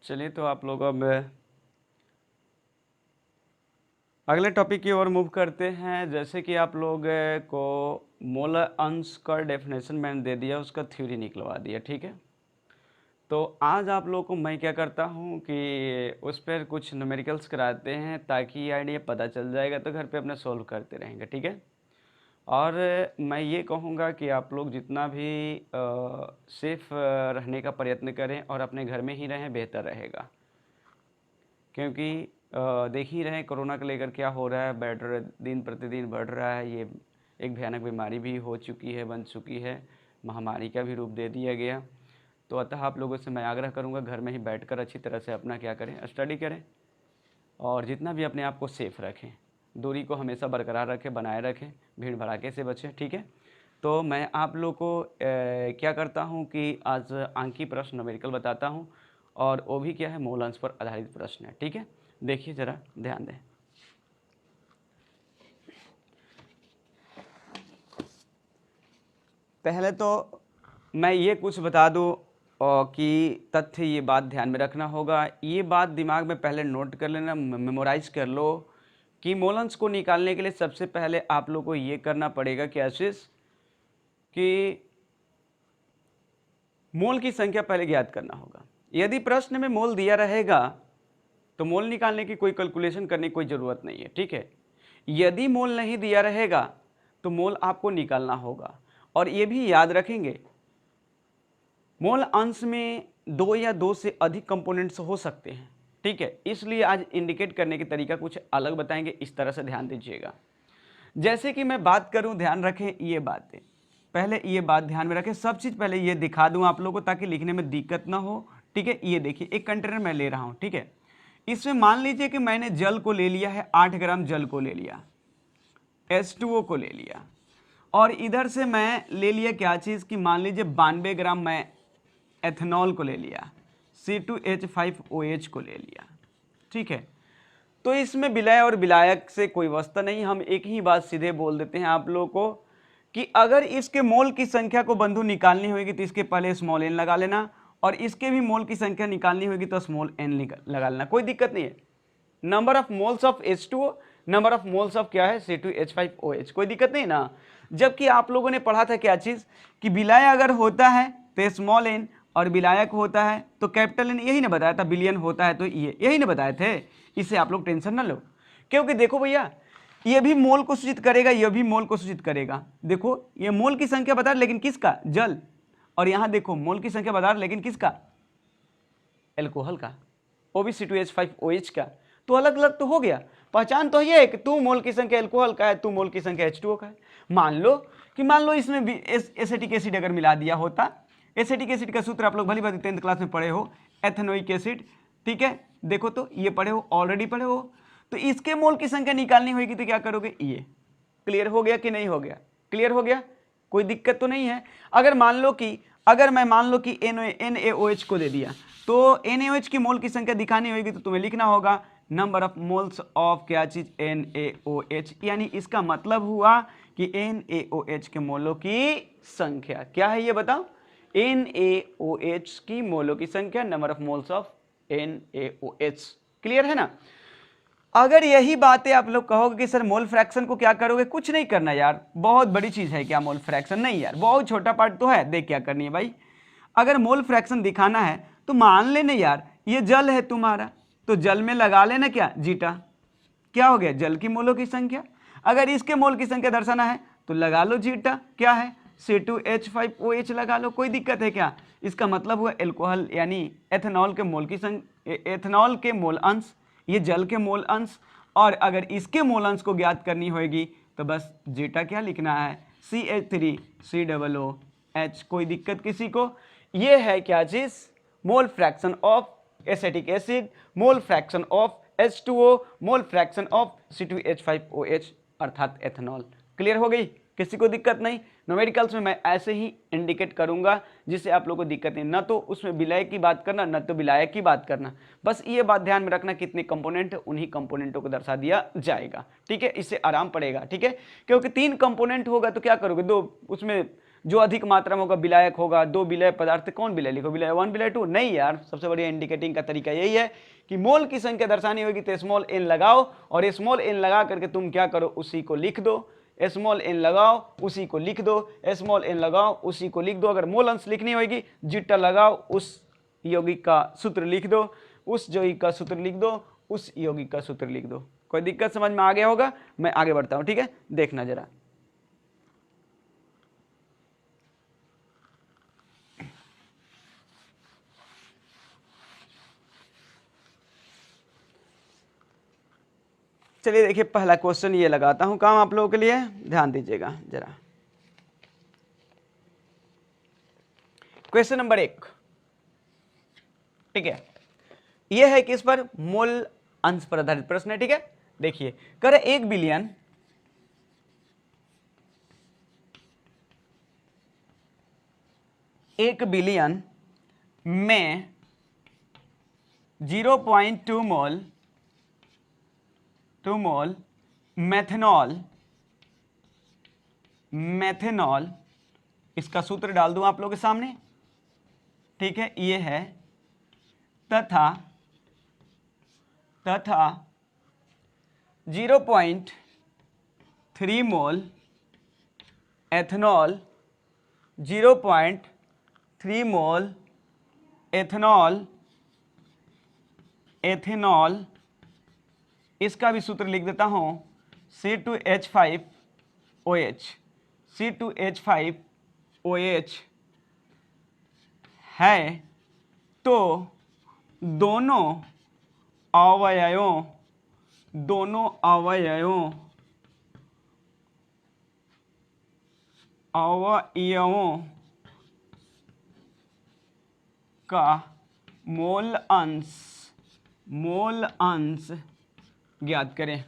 चलिए, तो आप लोग अब अगले टॉपिक की ओर मूव करते हैं। जैसे कि आप लोग को मोलर अंश का डेफिनेशन मैंने दे दिया, उसका थ्योरी निकलवा दिया, ठीक है। तो आज आप लोग को मैं क्या करता हूँ कि उस पर कुछ न्यूमेरिकल्स कराते हैं, ताकि ये आइडिया पता चल जाएगा, तो घर पे अपने सॉल्व करते रहेंगे, ठीक है। और मैं ये कहूँगा कि आप लोग जितना भी सेफ रहने का प्रयत्न करें और अपने घर में ही रहें, बेहतर रहेगा। क्योंकि देख ही रहे हैं कोरोना को लेकर क्या हो रहा है, बढ़ रहा दिन प्रतिदिन बढ़ रहा है। ये एक भयानक बीमारी भी हो चुकी है, बन चुकी है, महामारी का भी रूप दे दिया गया। तो अतः आप लोगों से मैं आग्रह करूंगा, घर में ही बैठकर अच्छी तरह से अपना क्या करें, स्टडी करें, और जितना भी अपने आप को सेफ रखें, दूरी को हमेशा बरकरार रखें, बनाए रखें, भीड़ भड़ाके से बचें, ठीक है। तो मैं आप लोग को क्या करता हूँ कि आज आंकी प्रश्न न्यूमेरिकल बताता हूँ, और वो भी क्या है, मूल अंश पर आधारित प्रश्न है, ठीक है। देखिए ज़रा ध्यान दें। पहले तो मैं ये कुछ बता दूँ कि तथ्य, ये बात ध्यान में रखना होगा, ये बात दिमाग में पहले नोट कर लेना, मेमोराइज कर लो कि मूल अंश को निकालने के लिए सबसे पहले आप लोग को ये करना पड़ेगा कि आशीष कि मोल की संख्या पहले ज्ञात करना होगा। यदि प्रश्न में मोल दिया रहेगा तो मोल निकालने की कोई कैलकुलेशन करने की कोई ज़रूरत नहीं है, ठीक है। यदि मोल नहीं दिया रहेगा तो मोल आपको निकालना होगा। और ये भी याद रखेंगे, मोल अंश में 2 या 2 से अधिक कंपोनेंट्स हो सकते हैं, ठीक है। इसलिए आज इंडिकेट करने की तरीका कुछ अलग बताएंगे, इस तरह से ध्यान दीजिएगा। जैसे कि मैं बात करूं, ध्यान रखें ये बातें, पहले ये बात ध्यान में रखें, सब चीज़ पहले ये दिखा दूं आप लोगों को ताकि लिखने में दिक्कत ना हो, ठीक है। ये देखिए, एक कंटेनर मैं ले रहा हूं, ठीक है। इसमें मान लीजिए कि मैंने जल को ले लिया है, 8 ग्राम जल को ले लिया, H2O को ले लिया, और इधर से मैं ले लिया क्या चीज़ कि मान लीजिए 92 ग्राम मैं एथेनॉल को ले लिया, C2H5OH को ले लिया, ठीक है। तो इसमें विलय और विलायक से कोई वास्ता नहीं, हम एक ही बात सीधे बोल देते हैं आप लोगों को कि अगर इसके मोल की संख्या को बंधु निकालनी होगी तो इसके पहले स्मॉल n लगा लेना, और इसके भी मोल की संख्या निकालनी होगी तो स्मॉल n लगा लेना, कोई दिक्कत नहीं है। Number of moles of H2O, number of moles of क्या है, C2H5OH, कोई दिक्कत नहीं ना। जबकि आप लोगों ने पढ़ा था क्या चीज़ कि विलय अगर होता है तो स्मॉल n, और विलायक होता है तो कैपिटल N, यही ना बताया था। विलियन होता है तो ये यही ना बताए थे। इससे आप लोग टेंशन ना लो, क्योंकि देखो भैया, ये भी मोल को सूचित करेगा, ये भी मोल को सूचित करेगा। देखो ये मोल की संख्या बता रहा, लेकिन किसका, जल, और यहाँ देखो मोल की संख्या बता रहा, लेकिन किसका, एल्कोहल का, वो भी C2H5OH का। तो अलग अलग तो हो गया, पहचान तो ये है कि तू मोल की संख्या एल्कोहल का है, तू मोल की संख्या H2O का है। मान लो इसमें भी एसिटिक एसिड अगर मिला दिया होता, एसिटिक एसिड का सूत्र आप लोग भली भांति 10th क्लास में पढ़े हो, एथेनोइक एसिड, ठीक है। देखो तो ये पढ़े हो, ऑलरेडी पढ़े हो। तो इसके मोल की संख्या निकालनी होगी तो क्या करोगे, ये क्लियर हो गया कि नहीं हो गया, क्लियर हो गया, कोई दिक्कत तो नहीं है। अगर मैं मान लो कि NaOH को दे दिया, तो NaOH की मोल की संख्या दिखानी होगी तो तुम्हें लिखना होगा नंबर ऑफ मोल्स ऑफ क्या चीज, NaOH। यानी इसका मतलब हुआ कि NaOH के मोलों की संख्या क्या है, ये बताओ, NaOH की मोलों की संख्या, number of moles of NaOH, clear है ना। अगर यही बातें आप लोग कहोगे कि सर मोल फ्रैक्शन को क्या करोगे, कुछ नहीं करना यार, बहुत बड़ी चीज है क्या मोल फ्रैक्शन, नहीं यार, बहुत छोटा पार्ट तो है। देख क्या करनी है भाई, अगर मोल फ्रैक्शन दिखाना है तो मान लेने यार, ये जल है तुम्हारा, तो जल में लगा लेना क्या, जीटा, क्या हो गया, जल की मोलों की संख्या। अगर इसके मोल की संख्या दर्शाना है तो लगा लो जीटा, क्या है, C2H5OH लगा लो, कोई दिक्कत है क्या। इसका मतलब हुआ एल्कोहल यानी एथेनॉल के मोल की एथेनॉल के मोल अंश, ये जल के मोल अंश, और अगर इसके मोल अंश को ज्ञात करनी होगी तो बस जीटा क्या लिखना है, CH3COOH, कोई दिक्कत किसी को। ये है क्या चीज, mole fraction of acetic acid, mole fraction of H2O, mole fraction of C2H5OH अर्थात एथेनॉल। क्लियर हो गई, किसी को दिक्कत नहीं। न्यूमेरिकल्स में मैं ऐसे ही इंडिकेट करूंगा जिससे आप लोगों को दिक्कत नहीं, ना तो उसमें विलय की बात करना ना तो विलायक की बात करना। बस ये बात ध्यान में रखना, कितने कंपोनेंट है उन्हीं कंपोनेंटों को दर्शा दिया जाएगा, ठीक है। इससे आराम पड़ेगा, ठीक है। क्योंकि 3 कंपोनेंट होगा तो क्या करोगे, 2 उसमें जो अधिक मात्रा में होगा विलायक होगा, 2 विलय पदार्थ, कौन विलय लिखो, विलय 1 विलय 2 नहीं यार। सबसे बढ़िया इंडिकेटिंग का तरीका यही है कि मोल की संख्या दर्शानी होगी तो स्मॉल एन लगाओ, और स्मॉल एन लगा करके तुम क्या करो, उसी को लिख दो। स्मॉल एन लगाओ उसी को लिख दो, स्मॉल एन लगाओ उसी को लिख दो। अगर मोल अंश लिखनी होगी, जीटा लगाओ, उस यौगिक का सूत्र लिख दो, उस यौगिक का सूत्र लिख दो, उस यौगिक का सूत्र लिख दो। कोई दिक्कत समझ में आ गया होगा? मैं आगे बढ़ता हूं, ठीक है, देखना जरा। चलिए देखिए, पहला क्वेश्चन ये लगाता हूं काम आप लोगों के लिए, ध्यान दीजिएगा जरा। क्वेश्चन नंबर 1, ठीक है, यह है कि इस पर मोल अंश पर आधारित प्रश्न है, ठीक है। देखिए, कर 1 बिलियन में 0.2 मोल मेथेनॉल, इसका सूत्र डाल दूं आप लोगों के सामने, ठीक है, ये है, तथा 0.3 मोल एथेनॉल, 0.3 मोल एथेनॉल, इसका भी सूत्र लिख देता हूं, C2H5OH, C2H5OH है, तो दोनों अवयवों का मोल अंश ज्ञात करें।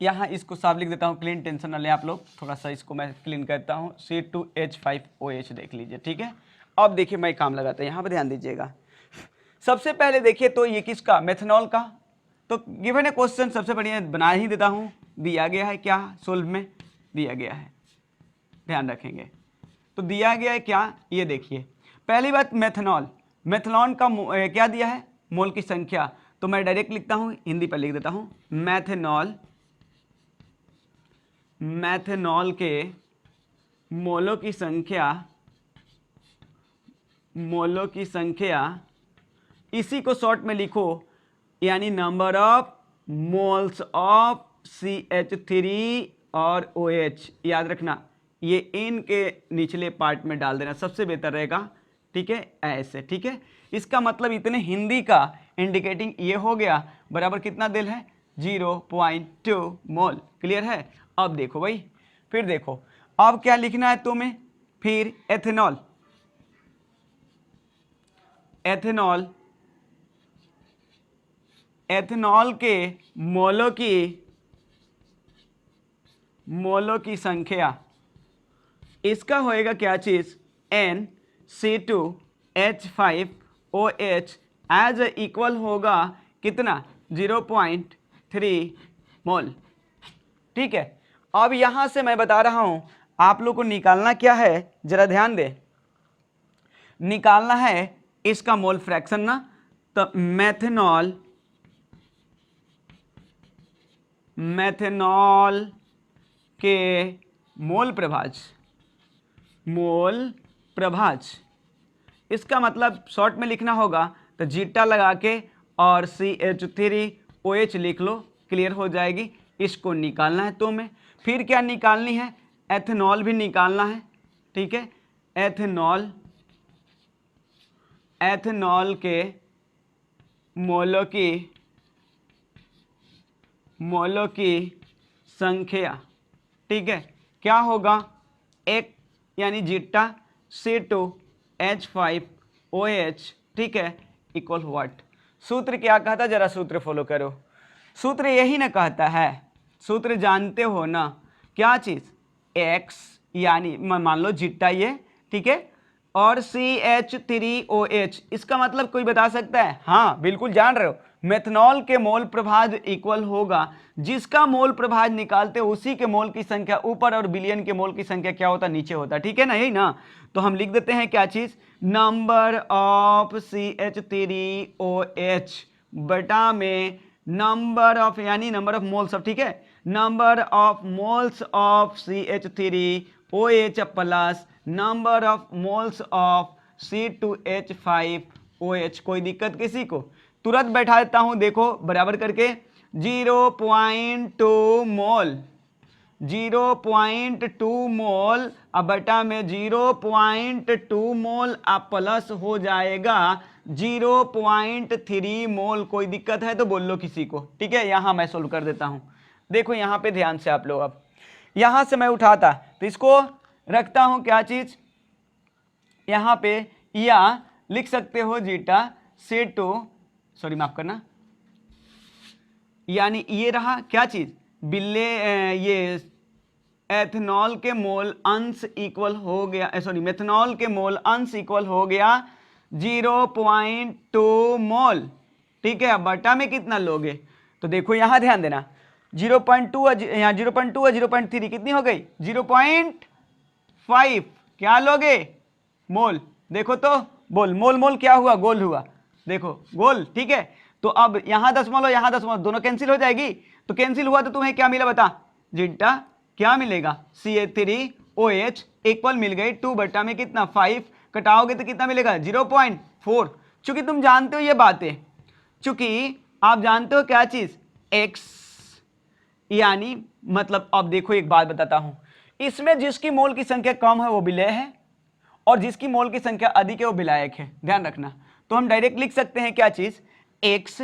यहाँ इसको साफ लिख देता हूँ, क्लीन, टेंशन ना ले आप लोग, थोड़ा सा इसको मैं क्लीन करता हूँ। C2H5OH देख लीजिए, ठीक है। अब देखिए मैं काम लगाता हूँ, यहाँ पर ध्यान दीजिएगा। सबसे पहले देखिए तो ये किसका, मेथनॉल का। तो गिवन है क्वेश्चन, सबसे बढ़िया बना ही देता हूँ, दिया गया है क्या, सोल्व में दिया गया है, ध्यान रखेंगे। तो दिया गया है क्या, ये देखिए, पहली बात मेथनॉल का क्या दिया है, मोल की संख्या। तो मैं डायरेक्ट लिखता हूँ, हिंदी पर लिख देता हूँ, मैथेनॉल के मोलों की संख्या, इसी को शॉर्ट में लिखो, यानी number of moles of CH3 और OH, याद रखना, ये इन के निचले पार्ट में डाल देना सबसे बेहतर रहेगा, ठीक है, ऐसे, ठीक है। इसका मतलब इतने हिंदी का इंडिकेटिंग ये हो गया, बराबर कितना दिल है, 0.2 मोल, क्लियर है। अब देखो भाई, फिर देखो, अब क्या लिखना है तुम्हें, फिर एथेनॉल के मोलों की संख्या, इसका होएगा क्या चीज, NC2H5OH एज इक्वल होगा कितना, 0.3 मोल, ठीक है। अब यहां से मैं बता रहा हूं आप लोग को निकालना क्या है, जरा ध्यान दे, निकालना है इसका मोल फ्रैक्शन ना। तो मेथेनॉल के मोल प्रभाज, इसका मतलब शॉर्ट में लिखना होगा तो जीटा लगा के और CH3OH लिख लो, क्लियर हो जाएगी। इसको निकालना है तुम्हें, फिर क्या निकालनी है, एथेनॉल भी निकालना है, ठीक है। एथेनॉल के मोलों की संख्या, ठीक है, क्या होगा, एक यानी जीटा C2H5OH, ठीक है, इक्वल व्हाट, सूत्र क्या कहता, जरा सूत्र फॉलो करो। सूत्र यही ना कहता है, सूत्र जानते हो ना, क्या चीज, x यानी मान लो जीटा ये, ठीक है, और CH3OH, इसका मतलब कोई बता सकता है? हाँ बिल्कुल जान रहे हो, मेथनॉल के मोल प्रभाज इक्वल होगा, जिसका मोल प्रभाज निकालते उसी के मोल की संख्या ऊपर और बिलियन के मोल की संख्या क्या होता, नीचे होता, ठीक है ना, यही ना। तो हम लिख देते हैं क्या चीज, नंबर ऑफ CH3OH बटा में नंबर ऑफ, यानी नंबर ऑफ मोल्स ऑफ, ठीक है, number of moles of CH3OH plus number of moles of C2H5OH। कोई दिक्कत किसी को? तुरंत बैठा देता हूं, देखो बराबर करके 0.2 मोल, 0.2 मोल अब बटा में 0.2 मोल अब प्लस हो जाएगा 0.3 मोल। कोई दिक्कत है तो बोल लो किसी को, ठीक है। यहां मैं सोल्व कर देता हूं, देखो यहां पे ध्यान से आप लोग, अब यहां से मैं उठाता तो इसको रखता हूं क्या चीज यहां पे, या लिख सकते हो जीटा C2, सॉरी माफ करना, यानी ये रहा क्या चीज, बिल्ले ये एथेनॉल के मोल अंश इक्वल हो गया, सॉरी मेथनॉल के मोल अंश इक्वल हो गया 0.2 मोल, ठीक है। अब बटा में कितना लोगे, तो देखो यहां ध्यान देना, 0.2 यहाँ 0.2 और 0.3 कितनी हो गई, 0.5, क्या लोगे, मोल। देखो तो बोल, मोल मोल क्या हुआ, गोल हुआ, देखो गोल, ठीक है। तो अब यहां दशमलव और यहां दशमलव दोनों कैंसिल हो जाएगी, तो कैंसिल हुआ तो तुम्हें क्या मिला बता, जीटा क्या मिलेगा, CH3OH इक्वल मिल गई 2 बटा में कितना 5, कटाओगे तो कितना मिलेगा 0.4। चूंकि तुम जानते हो ये बातें, चूंकि आप जानते हो क्या चीज x, यानी मतलब अब देखो एक बात बताता हूं, इसमें जिसकी मोल की संख्या कम है वो विलेय है और जिसकी मोल की संख्या अधिक है वो विलायक है, ध्यान रखना। तो हम डायरेक्ट लिख सकते हैं क्या चीज, x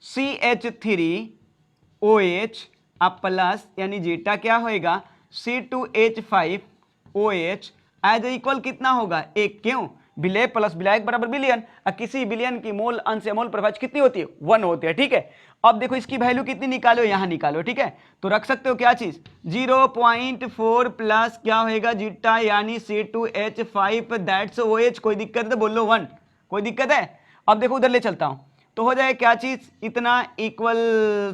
CH3OH अब प्लस यानी जीटा क्या होएगा C2H5OH एज इक्वल कितना होगा 1, क्यों, विलेय प्लस विलायक बराबर बिलियन, और किसी बिलियन की मोल अंश या मोल प्रभाज कितनी होती है, 1 होती है, ठीक है। अब देखो इसकी वैल्यू कितनी निकालो, यहां निकालो, ठीक है। तो रख सकते हो क्या चीज 0.4 प्लस क्या होएगा जीटा यानी C2H5 दैट्स OH। कोई दिक्कत है तो बोलो 1, कोई दिक्कत है। अब देखो उधर ले चलता हूं तो हो जाए क्या चीज इतना इक्वल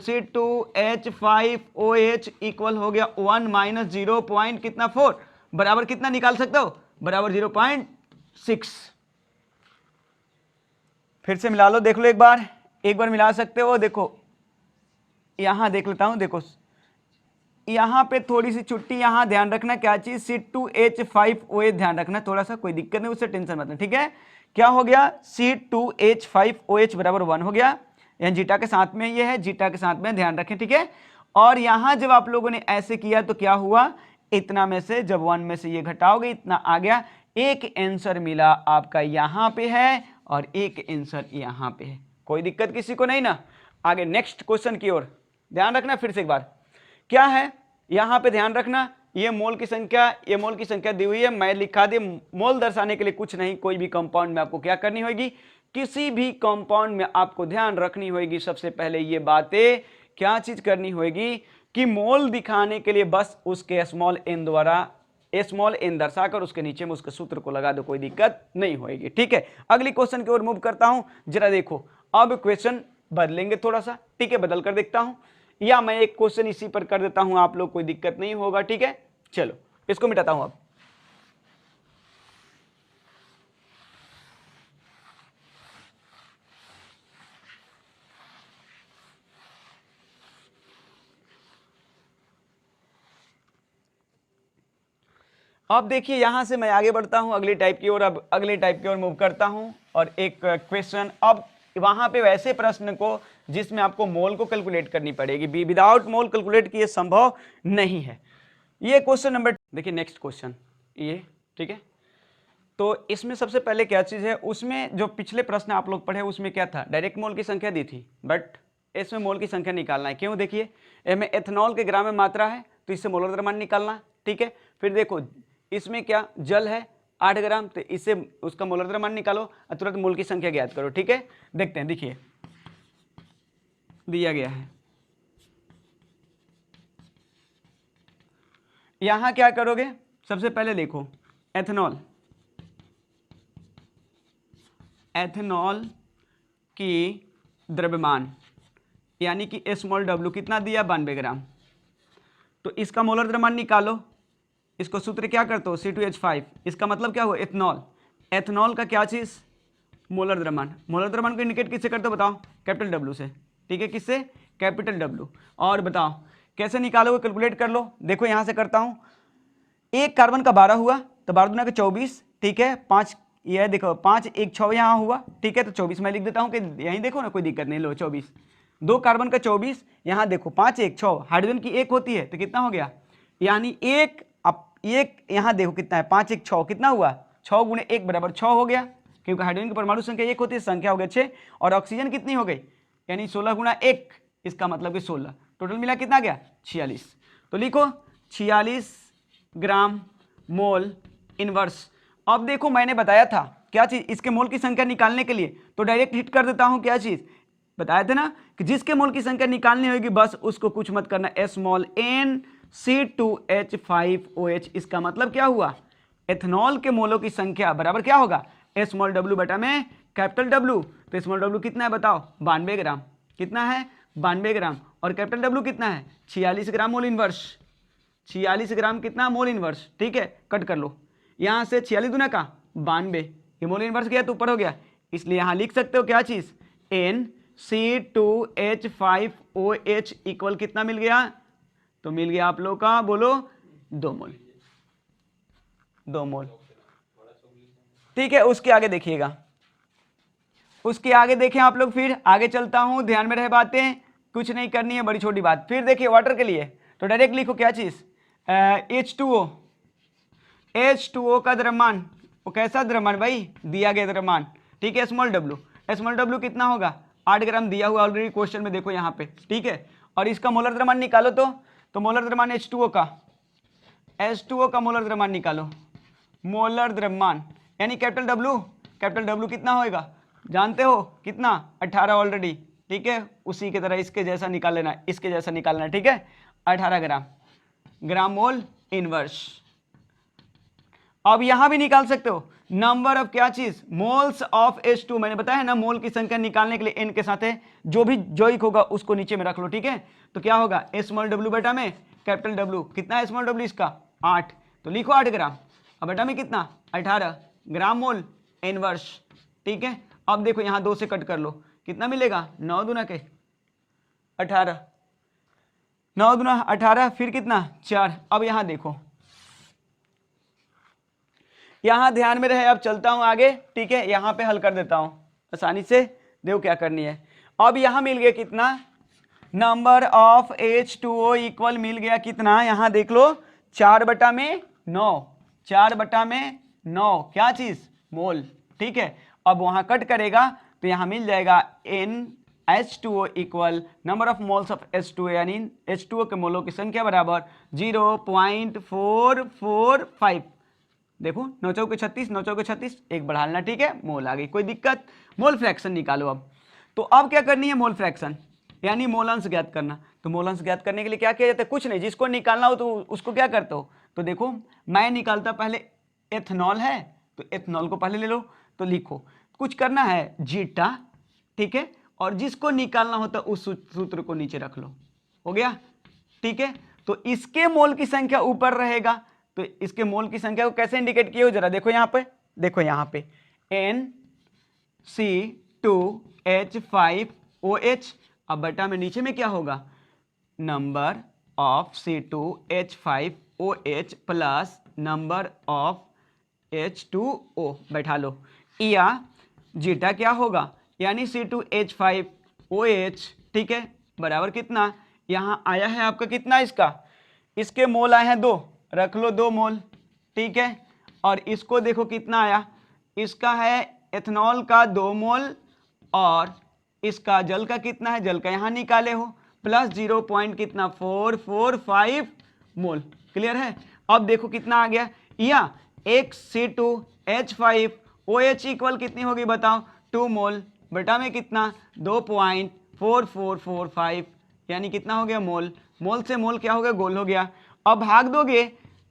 C2H5OH इक्वल हो गया 1 माइनस 0 पॉइंट कितना 4 बराबर कितना निकाल सकते हो, बराबर 0.6। फिर से मिला लो, देख लो एक बार मिला सकते हो। देखो यहां देख लेता हूं, देखो यहां पे थोड़ी सी छुट्टी, यहां ध्यान रखना क्या चीज C2H5OH ध्यान रखना थोड़ा सा, कोई दिक्कत नहीं, उससे टेंशन मत, ठीक है। क्या हो गया C2H5OH बराबर 1 हो गया, यहाँ जीटा के साथ में ये है, जीटा के साथ में ध्यान रखें, ठीक है। और यहां जब आप लोगों ने ऐसे किया तो क्या हुआ, इतना में से जब 1 में से ये घटाओगे इतना आ गया, एक आंसर मिला आपका यहां पे है और एक आंसर यहां पे है। कोई दिक्कत किसी को नहीं ना। आगे नेक्स्ट क्वेश्चन की ओर ध्यान रखना फिर से एक बार, क्या है यहां पे ध्यान रखना, ये मोल की संख्या, ये मोल की संख्या दी हुई है, मैं लिखा दे मोल दर्शाने के लिए कुछ नहीं, कोई भी कंपाउंड में आपको क्या करनी होगी, किसी भी कंपाउंड में आपको ध्यान रखनी होगी सबसे पहले ये बातें, क्या चीज करनी होगी कि मोल दिखाने के लिए बस उसके स्मॉल n द्वारा स्मॉल n दर्शाकर उसके नीचे में उसके सूत्र को लगा दो, कोई दिक्कत नहीं होगी, ठीक है। अगली क्वेश्चन की ओर मूव करता हूं, जरा देखो अब क्वेश्चन बदलेंगे थोड़ा सा, ठीक है, बदल कर देखता हूं, या मैं एक क्वेश्चन इसी पर कर देता हूं, आप लोग कोई दिक्कत नहीं होगा, ठीक है। चलो इसको मिटाता हूं। अब देखिए यहां से मैं आगे बढ़ता हूं अगली टाइप की ओर, अब अगली टाइप की ओर मूव करता हूं और एक क्वेश्चन, अब वहां पे वैसे प्रश्न को जिसमें आपको मोल को कैलकुलेट करनी पड़ेगी, विदाउट मोल कैलकुलेट किए संभव नहीं है। ये क्वेश्चन नंबर, देखिए नेक्स्ट क्वेश्चन ये, ठीक है। तो इसमें सबसे पहले क्या चीज है, उसमें जो पिछले प्रश्न आप लोग पढ़े उसमें क्या था, डायरेक्ट मोल की संख्या दी थी, बट इसमें मोल की संख्या निकालना है, क्यों, देखिए इसमें एथेनॉल के ग्राम में मात्रा है तो इससे मोलर द्रव्यमान निकालना, ठीक है। फिर देखो इसमें क्या जल है 8 ग्राम, तो इससे उसका मोलर द्रव्यमान निकालो और तुरंत मोल की संख्या ज्ञात करो, ठीक है। देखते हैं, देखिए दिया गया है। यहां क्या करोगे, सबसे पहले देखो एथेनॉल, एथेनॉल की द्रव्यमान यानी कि स्मॉल w कितना दिया, 92 ग्राम। तो इसका मोलर द्रव्यमान निकालो, इसको सूत्र क्या करते हो, C2H5। इसका मतलब क्या हुआ, एथेनॉल। एथेनॉल का क्या चीज़, मोलर द्रव्यमान। मोलर द्रव्यमान को इंडिकेट किससे करते हो बताओ, कैपिटल W से, ठीक है, किससे, कैपिटल W। और बताओ कैसे निकालोगे, कैलकुलेट कर लो। देखो यहाँ से करता हूँ, एक कार्बन का 12 हुआ तो 12 दूना का 24, ठीक है, 5 यह देखो 5 1 6 यहाँ हुआ, ठीक है, तो 24 मैं लिख देता हूँ कि यहीं देखो ना, कोई दिक्कत नहीं, लो 24, 2 कार्बन का 24, यहाँ देखो 5 1 6, हाइड्रोजन की 1 होती है तो कितना हो गया, यानी एक, अब एक यहाँ देखो कितना है, 5 1 6 कितना हुआ, 6 गुणे 1 बराबर 6 हो गया, क्योंकि हाइड्रोजन की परमाणु संख्या 1 होती है, संख्या हो गई 6, और ऑक्सीजन कितनी हो गई, यानी 16 गुणा 1, इसका मतलब कि 16, टोटल मिला कितना गया 46। तो लिखो 46 ग्राम मोल इनवर्स। अब देखो मैंने बताया था क्या चीज, इसके मोल की संख्या निकालने के लिए तो डायरेक्ट हिट कर देता हूं, क्या चीज बताया था ना, कि जिसके मोल की संख्या निकालनी होगी बस उसको कुछ मत करना, स्मॉल NC2H5OH। इसका मतलब क्या हुआ, एथेनॉल के मोलों की संख्या बराबर क्या होगा, स्मॉल w बटा में कैपिटल W। तो स्मॉल w कितना है बताओ, 92 ग्राम, कितना है 92 ग्राम, और कैपिटल W कितना है 46 ग्राम मोल इनवर्स, 46 ग्राम कितना मोल इनवर्स, ठीक है, कट कर लो, यहाँ से 46 दूना का 92, ये मोल इनवर्स गया तो ऊपर हो गया, इसलिए यहाँ लिख सकते हो क्या चीज, NC2H5OH इक्वल कितना मिल गया, तो मिल गया आप लोग का, बोलो 2 मोल, 2 मोल, ठीक है। उसके आगे देखिएगा, उसके आगे देखें आप लोग, फिर आगे चलता हूं, ध्यान में रहे बातें, कुछ नहीं करनी है, बड़ी छोटी बात। फिर देखिए वाटर के लिए तो डायरेक्ट लिखो क्या चीज, H2O, H2O का द्रव्यमान, वो कैसा द्रव्यमान भाई, दिया गया द्रव्यमान, ठीक है, स्मॉल w, स्मॉल w कितना होगा 8 ग्राम दिया हुआ ऑलरेडी क्वेश्चन में, देखो यहाँ पे, ठीक है। और इसका मोलर द्रव्यमान निकालो तो मोलर द्रव्यमान H2O का मोलर द्रव्यमान निकालो, मोलर द्रव्यमान यानी कैपिटल W, कैपिटल W कितना होएगा जानते हो, कितना 18 ऑलरेडी, ठीक है, उसी की तरह इसके जैसा निकाल लेना, इसके जैसा निकालना, ठीक है, 18 ग्राम मोल इनवर्स। अब यहां भी निकाल सकते हो नंबर ऑफ क्या चीज, मोल्स ऑफ H2, मैंने बताया ना मोल की संख्या निकालने के लिए n के साथ है, जो भी जॉइक होगा उसको नीचे में रख लो, ठीक है। तो क्या होगा स्मॉल w बेटा में कैपिटल W, कितना है स्मॉल w इसका 8, तो लिखो 8 ग्राम, अब बेटा में कितना 18 ग्राम मोल इनवर्स, ठीक है। अब देखो यहाँ 2 से कट कर लो, कितना मिलेगा 9 दूना के 18, 9 दूना 18, फिर कितना 4। अब यहाँ देखो, यहाँ ध्यान में रहे, अब चलता हूँ आगे, ठीक है, यहाँ पे हल कर देता हूँ आसानी से, देखो क्या करनी है। अब यहाँ मिल गया कितना, नंबर ऑफ H2O इक्वल मिल गया कितना, यहाँ देख लो 4/9, 4/9 क्या चीज मोल, ठीक है। अब वहाँ कट करेगा तो यहाँ मिल जाएगा NH2O equal number of moles of H2O, यानी H2O के मोलों की संख्या बराबर 0.445, देखो 9 चौके 36, 9 चौके 36, एक बढ़ाना, ठीक है, मोल आ गई, कोई दिक्कत। मोल फ्रैक्शन निकालो अब, तो अब क्या करनी है मोल फ्रैक्शन यानी मोल अंश ज्ञात करना। तो मोल अंश ज्ञात करने के लिए क्या किया जाता है, कुछ नहीं, जिसको निकालना हो तो उसको क्या करते हो, तो देखो मैं निकालता, पहले एथेनॉल है तो एथेनॉल को पहले ले लो, तो लिखो कुछ करना है जीटा, ठीक है, और जिसको निकालना होता उस सूत्र को नीचे रख लो, हो गया, ठीक है। तो इसके मोल की संख्या ऊपर रहेगा, तो इसके मोल की संख्या को कैसे इंडिकेट किए हो जरा देखो यहाँ पे, देखो यहाँ पे NC2H5OH, अब बटा में नीचे में क्या होगा, number of C2H5OH plus number of H2O बैठा लो, या जीटा क्या होगा यानी C2H5OH, ठीक है, बराबर कितना, यहाँ आया है आपका कितना, इसके मोल आए हैं 2, रख लो 2 मोल, ठीक है। और इसको देखो कितना आया, इसका है एथेनॉल का 2 मोल, और इसका जल का कितना है, जल का यहाँ निकाले हो, प्लस 0.445 मोल, क्लियर है। अब देखो कितना आ गया, या एक C2H5OH इक्वल कितनी होगी बताओ, 2 मोल, बटा में कितना 2.4 4445, यानी कितना हो गया मोल, मोल से मोल क्या हो गया, गोल हो गया। अब भाग दोगे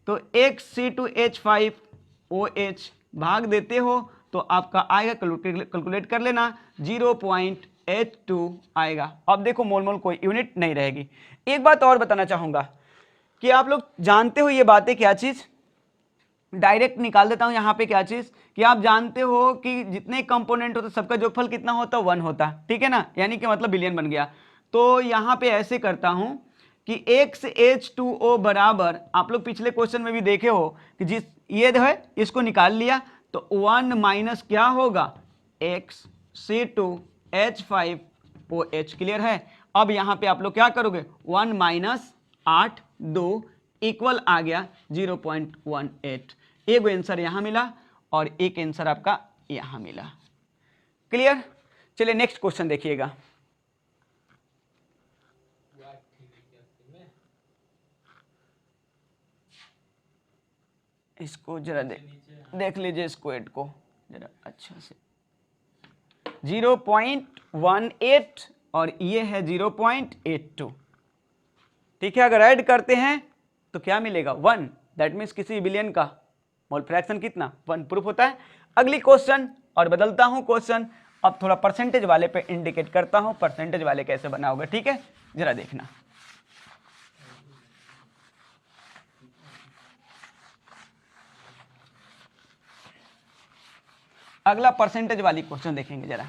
तो XC2H5OH भाग देते हो तो आपका आएगा, कैलकुलेट कर लेना, 0.82 आएगा। अब देखो मोल मोल कोई यूनिट नहीं रहेगी। एक बात और बताना चाहूंगा कि आप लोग जानते हो ये बातें, क्या चीज, डायरेक्ट निकाल देता हूं यहां पे, क्या चीज कि आप जानते हो कि जितने कंपोनेंट होते सबका जोगफल कितना होता, 1 होता, ठीक है ना, यानी कि मतलब बिलियन बन गया। तो यहां पे ऐसे करता हूं कि XH2O बराबर, आप लोग पिछले क्वेश्चन में भी देखे हो कि जिस ये है इसको निकाल लिया तो 1 माइनस क्या होगा, XC2H5OH, क्लियर है। अब यहां पे आप लोग क्या करोगे, 1 माइनस 8 2 इक्वल आ गया 0.18। एक आंसर यहां मिला और एक आंसर आपका यहां मिला, क्लियर। चलिए नेक्स्ट क्वेश्चन देखिएगा। इसको जरा देख लीजिए, स्क्वाड को जरा अच्छा से, 0.18 और ये है 0.82, ठीक है। अगर ऐड करते हैं तो क्या मिलेगा, 1, दैट मीन्स किसी बिलियन का मोल फ्रैक्शन कितना, 1 प्रूफ होता है। अगली क्वेश्चन, और बदलता हूं क्वेश्चन, अब थोड़ा परसेंटेज वाले पे इंडिकेट करता हूं, परसेंटेज वाले कैसे बना होगा, ठीक है, जरा देखना। अगला परसेंटेज वाली क्वेश्चन देखेंगे जरा।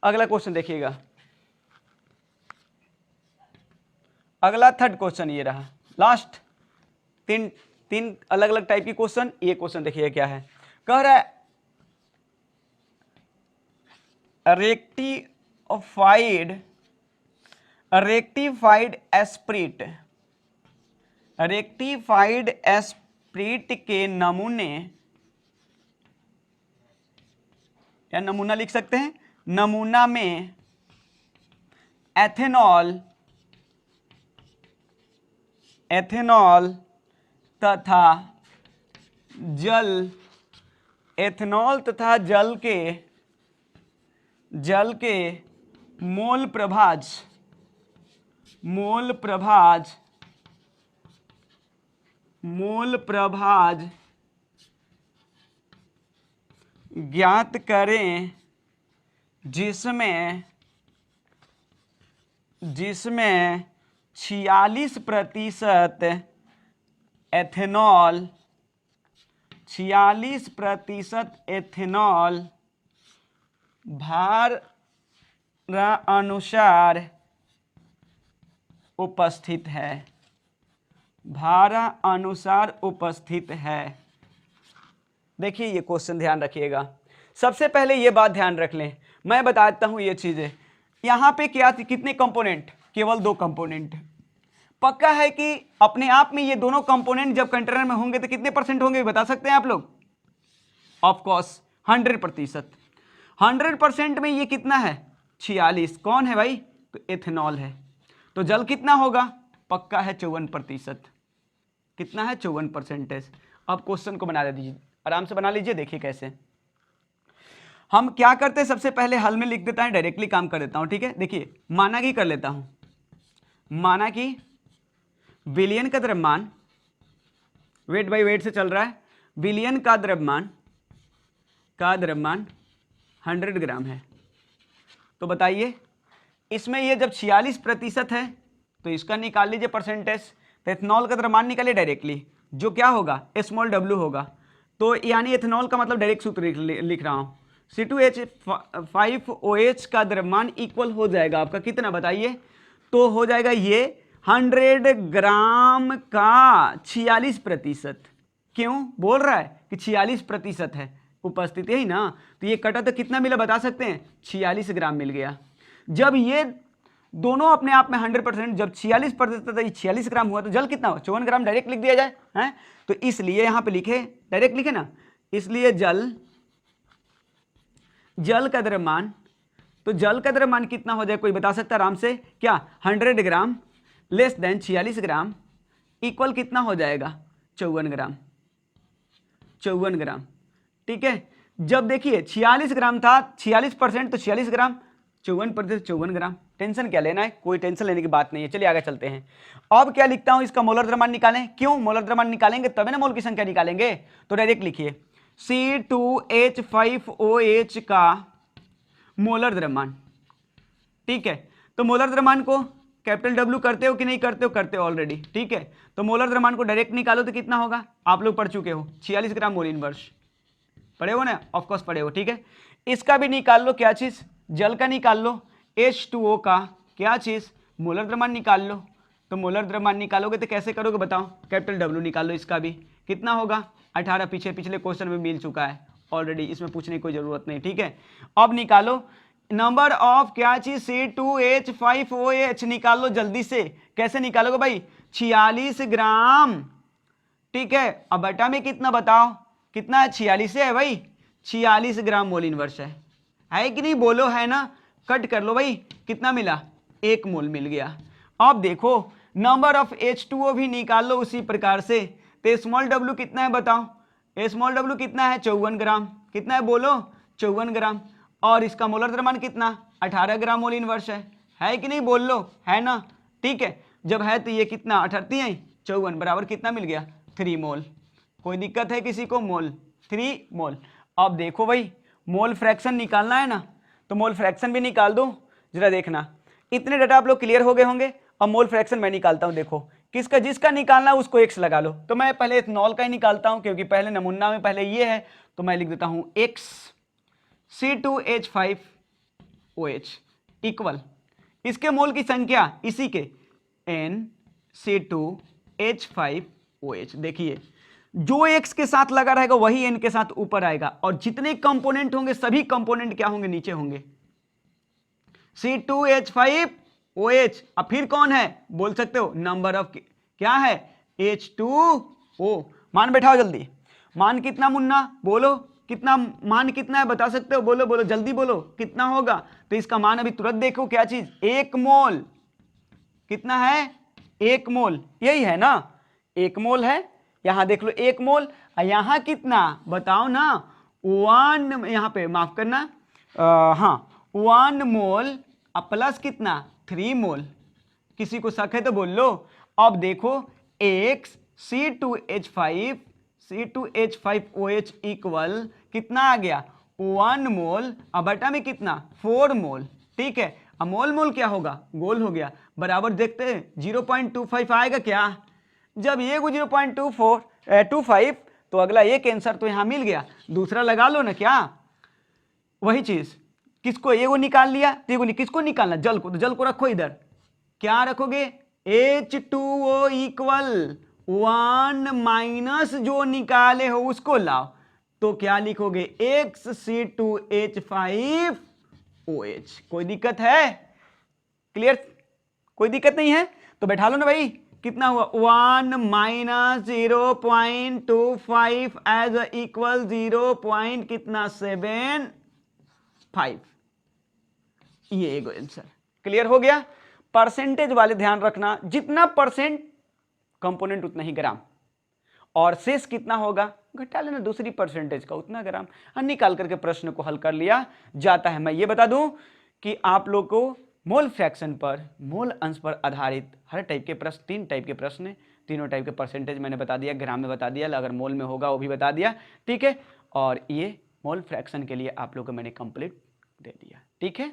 अगला क्वेश्चन देखिएगा, अगला थर्ड क्वेश्चन ये रहा, लास्ट तीन अलग अलग टाइप की क्वेश्चन। ये क्वेश्चन देखिए क्या है, कह रहा है रेक्टिफाइड एस्प्रिट के नमूने, या नमूना लिख सकते हैं, नमूना में एथेनॉल तथा जल, एथेनॉल तथा जल के मोल प्रभाज ज्ञात करें जिसमें 46% एथेनॉल, 46% एथेनॉल भार अनुसार उपस्थित है, भार अनुसार उपस्थित है। देखिए ये क्वेश्चन ध्यान रखिएगा। सबसे पहले ये बात ध्यान रख लें, मैं बताता हूं ये चीजें। यहां पे क्या थी, कितने कंपोनेंट, केवल 2 कंपोनेंट। पक्का है कि अपने आप में ये दोनों कंपोनेंट जब कंटेनर में होंगे तो कितने परसेंट होंगे, बता सकते हैं आप लोग? Of course 100%। 100% में ये कितना है, 46। कौन है भाई, तो एथेनॉल है। तो जल कितना होगा, पक्का है 54%। कितना है, 54%। अब क्वेश्चन को बना दीजिए, आराम से बना लीजिए। देखिए कैसे हम क्या करते हैं, सबसे पहले हल में लिख देता है, डायरेक्टली काम कर देता हूं, ठीक है। देखिए माना कि कर लेता हूं, माना कि विलियन का द्रव्यमान, वेट बाय वेट से चल रहा है, विलियन का द्रव्यमान 100 ग्राम है। तो बताइए इसमें ये जब 46% है तो इसका निकाल लीजिए परसेंटेज। तो एथेनॉल का द्रव्यमान निकालिए डायरेक्टली, जो क्या होगा, स्मॉल w होगा। तो यानी एथेनॉल का मतलब डायरेक्ट सूत्र लिख रहा हूं, C2H5OH का द्रव्यमान इक्वल हो जाएगा आपका कितना बताइए, तो हो जाएगा ये 100 ग्राम का 46%। क्यों बोल रहा है कि 46% है उपस्थिति, ही ना। तो ये कटा तो कितना मिला बता सकते हैं, 46 ग्राम मिल गया। जब ये दोनों अपने आप में 100%, जब 46% 46 ग्राम हुआ तो जल कितना हो, 54 ग्राम डायरेक्ट लिख दिया जाए हैं। तो इसलिए यहां पे लिखे, डायरेक्ट लिखे ना, इसलिए जल का द्रव्यमान, तो जल का द्रव्यमान कितना हो जाए, कोई बता सकता है आराम से? क्या 100 ग्राम लेस देन 46 ग्राम इक्वल कितना हो जाएगा? 54 ग्राम। 54 ग्राम, ठीक है। जब देखिए 46 ग्राम था, 46% तो 46 ग्राम, 54% 54 ग्राम। टेंशन क्या लेना है, कोई टेंशन लेने की बात नहीं है। चलिए आगे चलते हैं। अब क्या लिखता हूं, इसका मोलर द्रव्यमान निकालें। क्यों? मोलर द्रव्यमान निकालेंगे तभी ना मोल की संख्या निकालेंगे। तो डायरेक्ट लिखिए C2H5OH का मोलर द्रव्यमान, ठीक है। तो मोलर द्रव्यमान को कैपिटल डब्ल्यू करते हो कि नहीं करते हो? करते हो ऑलरेडी, ठीक है। तो मोलर द्रव्यमान को डायरेक्ट निकालो तो कितना होगा? आप लोग पढ़ चुके हो, 46 ग्राम मोल इनवर्स। पढ़े हो ना? ऑफकोर्स पढ़े हो, ठीक है। इसका भी निकाल लो, क्या चीज? जल का निकाल लो। H2O का क्या चीज? मोलर द्रव्यमान निकाल लो। तो मोलर द्रव्यमान निकालोगे तो कैसे करोगे बताओ? कैपिटल डब्ल्यू निकाल लो। इसका भी कितना होगा? 18। पिछले क्वेश्चन में मिल चुका है ऑलरेडी, इसमें पूछने की कोई जरूरत नहीं, ठीक है। अब निकालो नंबर ऑफ क्या चीज? C2H5OH निकाल लो जल्दी से। कैसे निकालोगे भाई? 46 ग्राम, ठीक है। अब बटा में कितना बताओ? कितना है? 46 है भाई, 46 ग्राम मोल इनवर्स है कि नहीं? बोलो है ना? कट कर लो भाई, कितना मिला? 1 मोल मिल गया। अब देखो नंबर ऑफ H2O भी निकाल लो उसी प्रकार से। तो स्मॉल डब्ल्यू कितना है बताओ? स्मॉल डब्ल्यू कितना है? 54 ग्राम। कितना है बोलो? 54 ग्राम। और इसका मोलर द्रव्यमान कितना? 18 ग्राम मोल इनवर्स है कि नहीं? बोल लो, है ना? ठीक है। जब है तो ये कितना? 38 54 बराबर कितना मिल गया? 3 मोल। कोई दिक्कत है किसी को? मोल 3 मोल। अब देखो भाई मोल फ्रैक्शन निकालना है ना, तो मोल फ्रैक्शन भी निकाल दो। जरा देखना, इतने डाटा आप लोग क्लियर हो गए होंगे। अब मोल फ्रैक्शन मैं निकालता हूं। देखो किसका, जिसका निकालना है उसको x लगा लो। तो मैं पहले इथनॉल का ही निकालता हूं क्योंकि पहले नमूना में पहले ये है, तो मैं लिख देता हूं x C2H5OH इक्वल इसके मोल की संख्या इसी के n C2H5OH। देखिए जो x के साथ लगा रहेगा वही n के साथ ऊपर आएगा, और जितने कंपोनेंट होंगे सभी कंपोनेंट क्या होंगे? नीचे होंगे। C2H5OH। अब फिर कौन है बोल सकते हो? नंबर ऑफ क्या है? H2O। मान बैठाओ जल्दी। मान कितना मुन्ना? बोलो कितना मान कितना है? बता सकते हो? बोलो बोलो जल्दी बोलो, कितना होगा? तो इसका मान अभी तुरंत देखो, क्या चीज? 1 मोल। कितना है? 1 मोल। यही है ना? 1 मोल है। यहां देख लो 1 मोल। यहां कितना बताओ ना? 1, यहां पे माफ करना, हाँ 1 मोल प्लस कितना? 3 मोल। किसी को शक है तो बोल लो। अब देखो x C2H5OH इक्वल कितना आ गया? 1 मोल। अब बटा में कितना? 4 मोल, ठीक है। अब मोल मोल क्या होगा? गोल हो गया। बराबर देखते हैं 0.25 आएगा क्या? जब ये 0.25 तो अगला एक आंसर तो यहां मिल गया, दूसरा लगा लो ना। क्या वही चीज? किसको? ये वो निकाल लिया तो ये किसको निकालना? जल को। तो जल को रखो इधर। क्या रखोगे? H2O इक्वल 1 माइनस जो निकाले हो उसको लाओ। तो क्या लिखोगे? x C2H5OH। कोई दिक्कत है? क्लियर? कोई दिक्कत नहीं है तो बैठा लो ना भाई। कितना हुआ? 1 माइनस 0.25 एज इक्वल 0. कितना? 7.5। ये एक आंसर क्लियर हो गया। परसेंटेज वाले ध्यान रखना, जितना परसेंट कंपोनेंट उतना ही ग्राम, और शेष कितना होगा घटा लेना दूसरी परसेंटेज का, उतना ग्राम। निकाल करके प्रश्न को हल कर लिया जाता है। मैं ये बता दूं कि आप लोग को मोल फ्रैक्शन पर, मोल अंश पर आधारित हर टाइप के प्रश्न, 3 टाइप के प्रश्न है। तीनों टाइप के परसेंटेज मैंने बता दिया, ग्राम में बता दिया, अगर मोल में होगा वो भी बता दिया, ठीक है। और ये मोल फ्रैक्शन के लिए आप लोग को मैंने कंप्लीट दे दिया, ठीक है।